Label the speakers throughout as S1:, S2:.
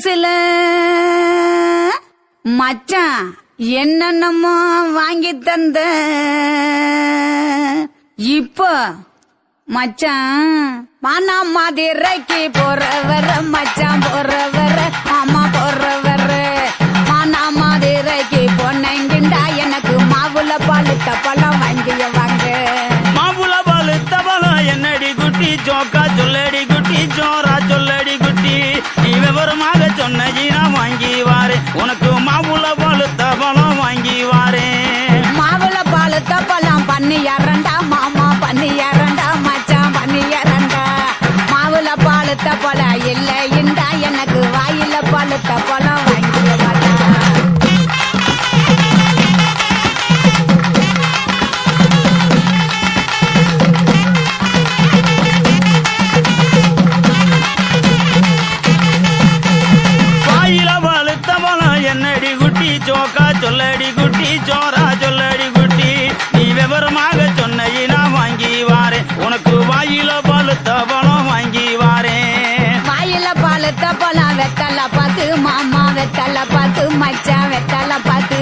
S1: புதுசுல மச்சான் என்னென்னமோ வாங்கி தந்த இப்போ மச்சான் மானா மதுரைக்கு போறவர மச்சான் போறவர மாமா போறவர மானா மதுரைக்கு பொண்ணுங்கிண்டா எனக்கு மாவுல பழுத்த பழம் வாங்கிய வாங்க
S2: மாவுல பழுத்த பழம் என்னடி குட்டி சோக்கா சொல்லடி குட்டி சோரா சொல்லடி குட்டி நீ விவரமாக சொன்னி நான் வாங்கி வாரேன் உனக்கு மாவுல பழுத்த பழம் வாங்கி வாரேன்
S1: மாவுல பழுத்த பழம் பண்ணி இரண்டா மாமா பண்ணி இரண்டா மச்சான் பண்ணி இரண்டா மாவுல பழுத்த பழம் இல்லைண்டா எனக்கு வாயில பழுத்த பழம் வாங்கிய வாடா
S2: என்னடி குட்டி சோக்கா சொல்லடி குட்டி சோரா சொல்லடி குட்டி நீ விவரமாக சொன்னை நான் வாங்கி வாரேன் உனக்கு வாயில பழுத்த பழம் வாங்கி வாரேன்
S1: வாயில பழுத்த பழம் வெத்தல பாத்து மாமா வெத்தல பாத்து மச்சான் வெத்தல பாத்து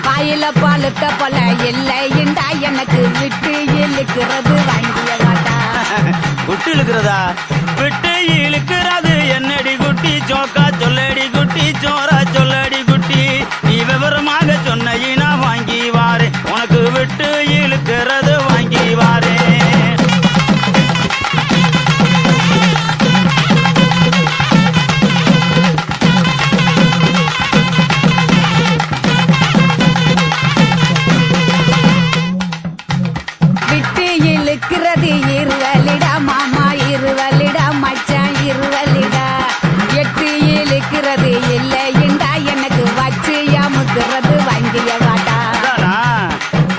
S1: வாயில பழுத்த பழம் இல்லைண்டா எனக்கு விட்டு இழுக்கிறது வாங்கிய வாடா
S2: விட்டு இழுக்கிறதா விட்டு இழுக்கிறது என்னடி குட்டி சோக்கா சொல்லடி குட்டி சோரா சொல்லடி குட்டி நீ விவரமாக சொன்னை நான் வாங்கி வாரேன் உனக்கு விட்டு இழுக்கிறது வாங்கி வாரேன்
S1: விட்டு இழுக்கிறது இருவலிடா மாமா இருவலிடா மச்சான் இருவலிடா எட்டு இழுக்கிறது இல்லைண்டா எனக்கு வச்சு அமுக்குறது வாங்கிய வாடா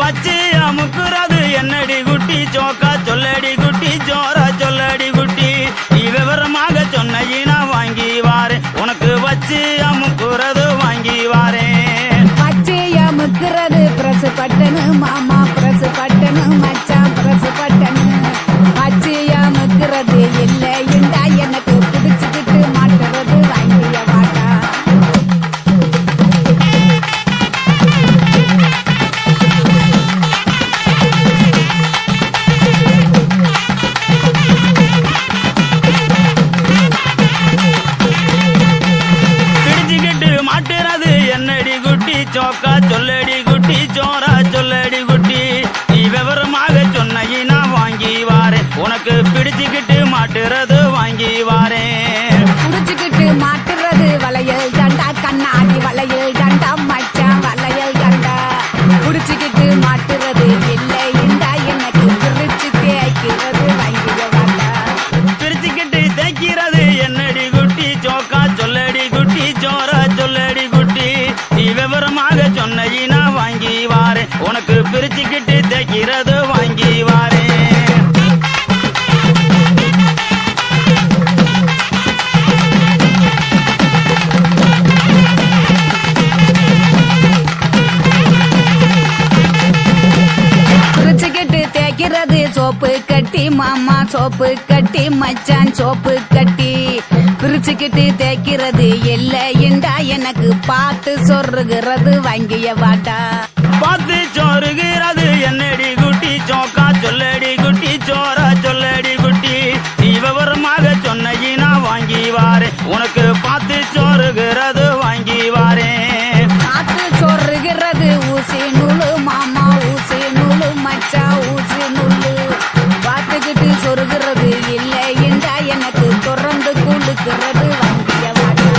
S2: வச்சு அமுக்குறது என்னடி குட்டி சோக்கா சொல்லடி குட்டி சோரா சொல்லடி குட்டி நீ விவரமாக சொன்னை நான் வாங்கி வாரேன் உனக்கு வச்சு அமுக்குறது வாங்கி வாரேன்
S1: வச்சு அமுக்குறது பிரசு பட்டனு மாமா பிரசு பட்டனு மச்சான் பிரசு பட்டனு வச்சு அமுக்குறது இல்லைண்டா எனக்கு பிடிச்சுக்கிட்டு மாட்டுறது வாங்கிய வாடா
S2: பிடிச்சுக்கிட்டு மாட்டுறது என்னடி குட்டி சோக்கா சொல்லடி குட்டி சோரா சொல்லடி குட்டி நீ விவரமாக சொன்னை நான் வாங்கி வாரேன் உனக்கு பிடிச்சுக்கிட்டு மாட்டுறது வாங்கி வாரேன்
S1: புடிச்சுக்கிட்டு மாட்டுறது வளையல் தண்டா கண்ணாடி வளையல் தண்டா மச்சான் வளையல் தண்டா புடிச்சுக்கிட்டு மாட்டுறது இல்லைண்டா எனக்கு பிரிச்சு தேய்க்கிறது வாங்கிய வாடா
S2: பிரிச்சுக்கிட்டு தைக்கிறது என்னடி குட்டி சோக்கா சொல்லடி குட்டி சோரா சொல்லடி குட்டி நீ விவரமாக சொன்னை நான் வாங்கி வாரேன் உனக்கு பிரிச்சுக்கிட்டு தைக்கிறது வாங்கி வாரேன்
S1: புடிச்சுக்கிட்டு தேய்க்கிறது சோப்பு கட்டி மாமா சோப்பு கட்டி மச்சான் சோப்பு கட்டி பிரிச்சுக்கிட்டு தேய்க்கிறது இல்லைண்டா எனக்கு பார்த்து சொருகிறது வாங்கிய வாடா
S2: பார்த்து சோறுகிறது என்னடி குட்டி சோக்கா சொல்லடி குட்டி சோரா சொல்லடி குட்டி நீ விவரமாக சொன்னை நான் வாங்கி வாரேன் உனக்கு பார்த்து சோறுகிறது வாங்கி வாரேன்
S1: பார்த்து சொருகிறது ஊசி நூலு மாமா ஊசி நூலு மச்சான் ஊசி நூலு பார்த்துக்கிட்டு சொருகிறது இல்லைண்டா எனக்கு தொடர்ந்து குளுக்கிறது வாங்கிய வாடா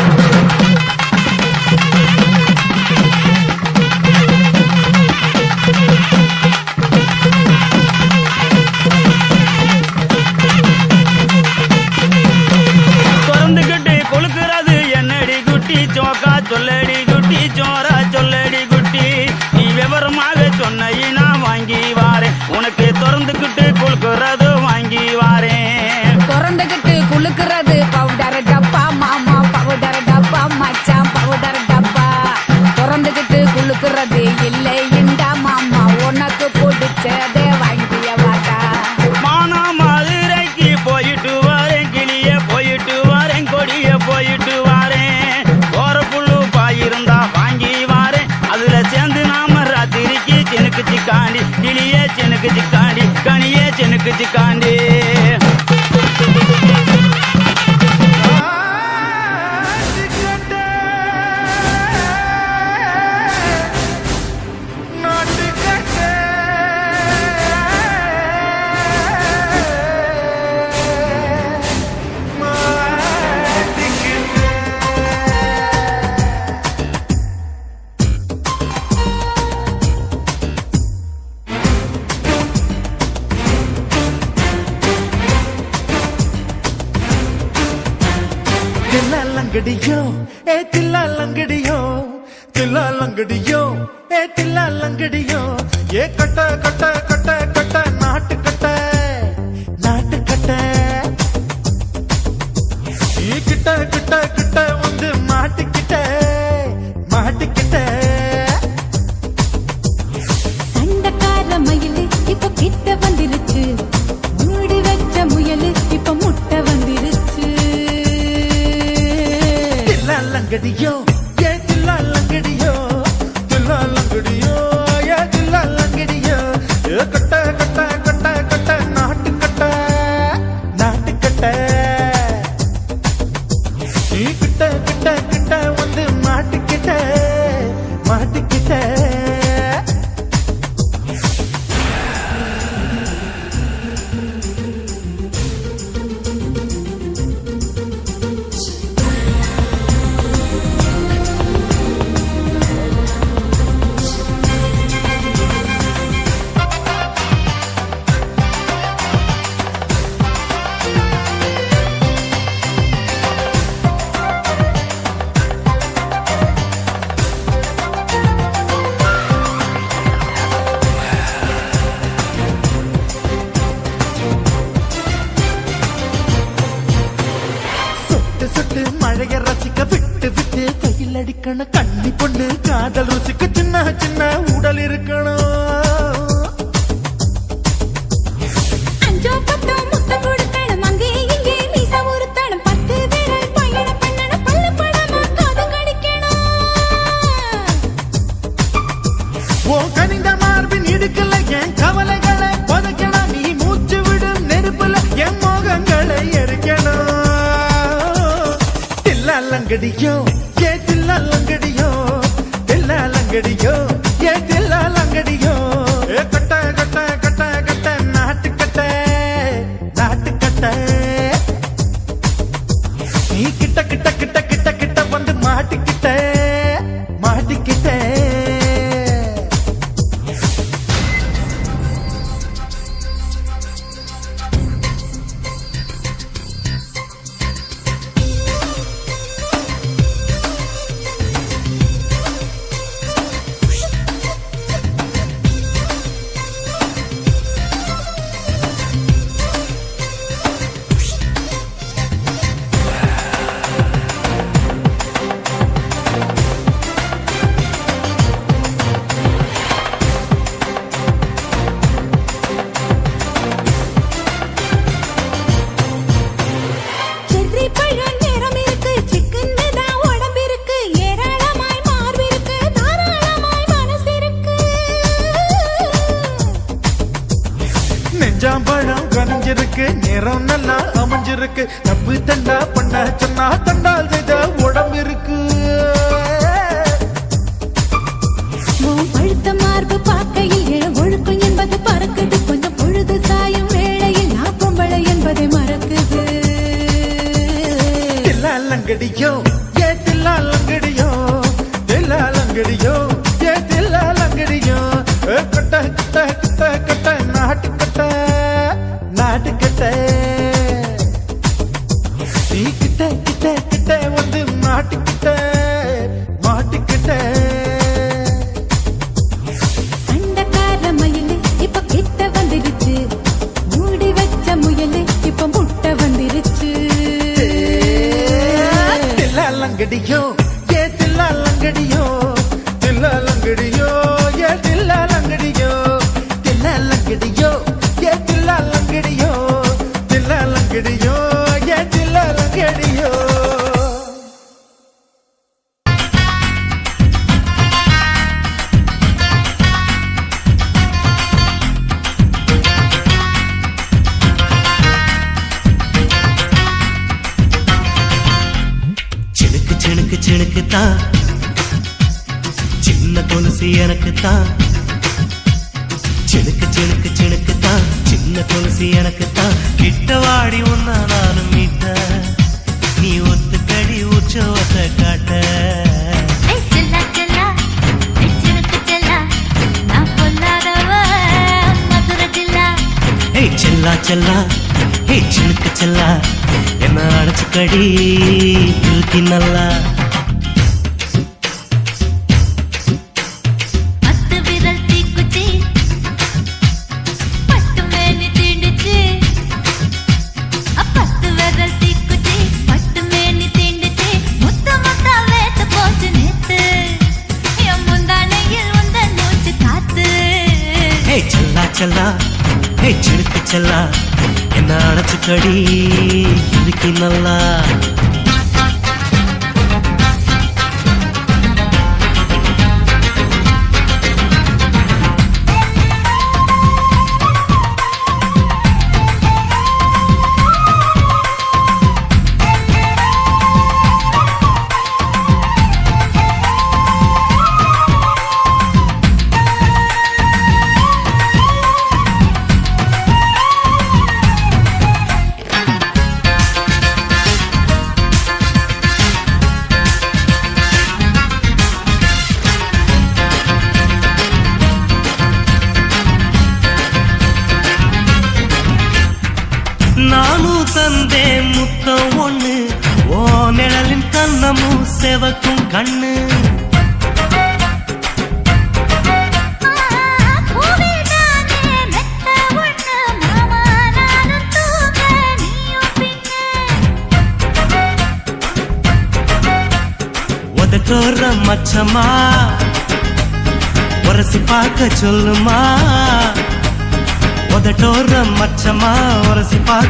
S3: தில்லாலங்கடியோ ஏ தில்லாலங்கடியோ தில்லாலங்கடியோ ஏ தில்லாலங்கடியோ ஏ கட்ட கட்ட கட்ட கட்ட நாட்டு கட்ட நாட்டு கட்ட நீ கிட்ட கிட்ட கிட்ட வந்து மாட்டிக்கிட்ட மாட்டிக்கிட்ட
S1: சண்டக்கார மயிலு இப்ப கிட்ட வந்துருச்சு மூடி வச்ச முயலு இப்ப முட்டை வந்துருச்சு
S3: தில்லாலங்கடியோ ஏ தில்லாலங்கடியோ தில்லாலங்கடியோ ஏ தில்லாலங்கடியோ ஏ கட்ட கட்ட கட்ட கட்ட நாட்டு கட்ட நாட்டு கட்ட நீ கிட்ட கிட்ட கிட்ட வந்து மாட்டிக்கிட்ட மாட்டிக்கிட்ட சொட்டு மழைய ரசிக்க விட்டு விட்டு கையில் அடிக்கணும் கண்ணி பொண்ணு காதல் ருசிக்க சின்ன சின்ன உடல் இருக்கணும்
S1: அஞ்சோ பத்தோ முத்தம் கொடுக்கணும் அங்கே இங்கே மீச உறுத்தணும் 10 விரல் பயணம் பண்ணணும் பல்ல படமா காது கடிக்கணும்
S3: ஓ கனிந்த மார்பின் இடுக்கல என் கவலைகளை புதைக்கணும் நீ மூச்சு விடும் நெருப்புல என் மோகங்களை எரிக்கணும் தில்லாலங்கடியோ ஏ தில்லாலங்கடியோ தில்லாலங்கடியோ ஏ தில்லாலங்கடியோ ஏ கட்ட கட்ட கட்ட கட்ட நாட்டு கட்ட நாட்டு கட்ட நீ கிட்ட கிட்ட கிட்ட கிட்ட கிட்ட வந்து மாட்டிக்கிட்ட மாட்டிக்கிட்ட
S1: செர்ரி பழம் நிறம் இருக்கு சிக்கன்னு தான் உடம்பு இருக்கு ஏராளமாய் மார்பு இருக்கு தாராளமாய் மனசு இருக்கு
S3: நெஞ்சாம்பழம் கனிஞ்சிருக்கு நிறம் நல்லா அமைஞ்சிருக்கு தப்பு தண்டா பண்ண சொன்னா தண்டால் செய்த உடம்பு இருக்கு
S1: உன் பழுத்த மார்பு பார்க்கையில் என் ஒழுக்கம் என்பது பறக்குது கொஞ்சம் பொழுது சாயும் வேளையில் நான் பொம்பளை என்பதை மறக்குது
S3: தில்லாலங்கடியோ ஏ தில்லாலங்கடியோ தில்லாலங்கடியோ ஏ தில்லாலங்கடியோ ஏ கட்ட கட்ட கட்ட கட்ட நாட்டு கட்ட நாட்டு கட்ட நீ கிட்ட கிட்ட கிட்ட வந்து மாட்டிக்கிட்ட மாட்டிக்கிட்ட
S1: சண்டக்கார மயிலு இப்ப கிட்ட வந்துருச்சு மூடி வச்ச முயலு இப்ப முட்டை வந்துருச்சு
S3: தில்லாலங்கடியோ ஏ தில்லாலங்கடியோ தில்லாலங்கடியோ ஏ தில்லாலங்கடியோ தில்லாலங்கடியோ ஏ தில்லாலங்கடியோ தில்லாலங்கடியோ ஏ தில்லாலங்கடியோ
S4: சினுக்கு சினுக்கு சினுக்கு தான் சின்ன கொலுசு எனக்கு தான் சினுக்கு சினுக்கு சினுக்கு தான் சின்ன கொலுசு எனக்கு தான் கிட்ட வாடி உன்னா நானும் மீட்ட நீ ஒத்துக்கடி உற்சவத்தை காட்ட
S5: செல்லா செல்லா சினுக்கு செல்லா நான் பொல்லாதவ மதுரை ஜில்லா
S4: ஏய் செல்லா செல்லா ஹே சிலுக்கு செல்லா என்ன அடைச்சுக்கடி இழுக்கி நல்லா
S5: பத்து விரல் தீக்குச்சி பட்டு மேனி தீண்டுச்சு. பத்து விரல் தீக்குச்சி பட்டு மேனி தீண்டுச்சு. முத்த முத்த வேத்து போச்சு நேத்து. என் முந்தானையில் உந்தன் மூச்சு காத்து.
S4: ஹே செல்லா செல்லா ஹே சிலுக்கு செல்லா என்ன அடைச்சுக்கடி இழுக்கி நல்லா நானும் தந்தேன் முத்தம் ஒண்ணு ஓ நிழலின் கண்ணமும் செவக்கும் கண்ணு
S5: பூவிதானே மெத்த ஒண்ணு மாமா நானும் தூங்க நீயும் பின்ன.
S4: உதட்டோர மச்சமா உரசி பார்க்க சொல்லுமா உதட்டோர மச்சமா உரசி பார்க்க